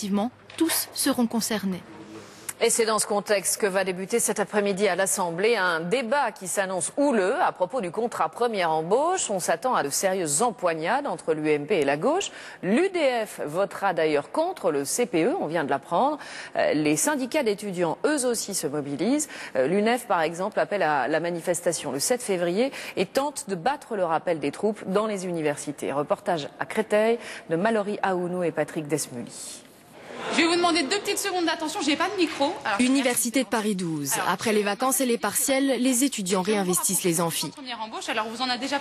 progressivement, tous seront concernés. Et c'est dans ce contexte que va débuter cet après-midi à l'Assemblée un débat qui s'annonce houleux à propos du contrat première embauche. On s'attend à de sérieuses empoignades entre l'UMP et la gauche. L'UDF votera d'ailleurs contre le CPE, on vient de l'apprendre. Les syndicats d'étudiants, eux aussi, se mobilisent. L'UNEF, par exemple, appelle à la manifestation le 7 février et tente de battre le rappel des troupes dans les universités. Reportage à Créteil de Mallory Aounou et Patrick Desmully. Je vais vous demander 2 petites secondes d'attention, j'ai pas de micro. Alors, Université de Paris 12. Après les vacances et les partiels, les étudiants réinvestissent les amphis.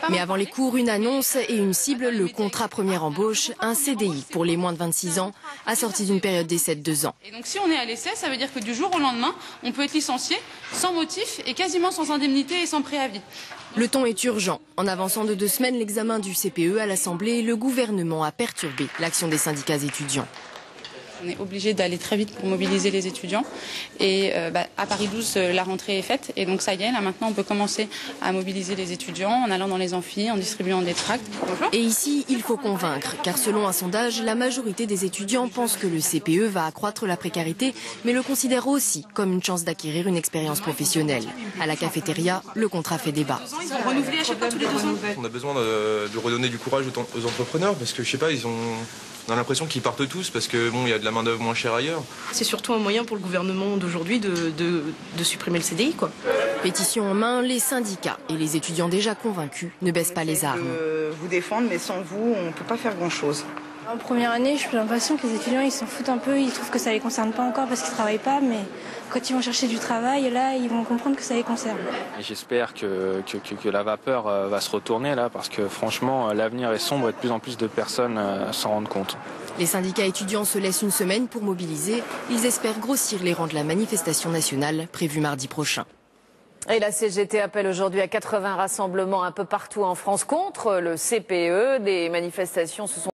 Mais avant les cours, une annonce et une cible, le contrat première embauche, un CDI pour les moins de 26 ans, assorti d'une période d'essai de 2 ans. Et donc si on est à l'essai, ça veut dire que du jour au lendemain, on peut être licencié sans motif et quasiment sans indemnité et sans préavis. Le ton est urgent. En avançant de 2 semaines l'examen du CPE à l'Assemblée, le gouvernement a perturbé l'action des syndicats étudiants. On est obligé d'aller très vite pour mobiliser les étudiants. Et à Paris 12, la rentrée est faite. Et donc ça y est, là maintenant, on peut commencer à mobiliser les étudiants en allant dans les amphis, en distribuant des tracts. Bonjour. Et ici, il faut convaincre. Car selon un sondage, la majorité des étudiants pensent que le CPE va accroître la précarité, mais le considère aussi comme une chance d'acquérir une expérience professionnelle. À la cafétéria, le contrat fait débat. Ils sont renouvelés à chaque fois tous les 2 ans. On a besoin de redonner du courage aux entrepreneurs parce que, je sais pas, on a l'impression qu'ils partent tous parce que bon, il y a de la main-d'œuvre moins chère ailleurs. C'est surtout un moyen pour le gouvernement d'aujourd'hui de supprimer le CDI, quoi. Pétition en main, les syndicats et les étudiants déjà convaincus ne baissent pas les armes. Vous défendre, mais sans vous, on ne peut pas faire grand-chose. En première année, j'ai l'impression que les étudiants ils s'en foutent un peu, ils trouvent que ça les concerne pas encore parce qu'ils travaillent pas, mais quand ils vont chercher du travail, là, ils vont comprendre que ça les concerne. J'espère que la vapeur va se retourner là, parce que franchement, l'avenir est sombre et de plus en plus de personnes s'en rendent compte. Les syndicats étudiants se laissent une semaine pour mobiliser. Ils espèrent grossir les rangs de la manifestation nationale prévue mardi prochain. Et la CGT appelle aujourd'hui à 80 rassemblements un peu partout en France contre le CPE. Des manifestations se sont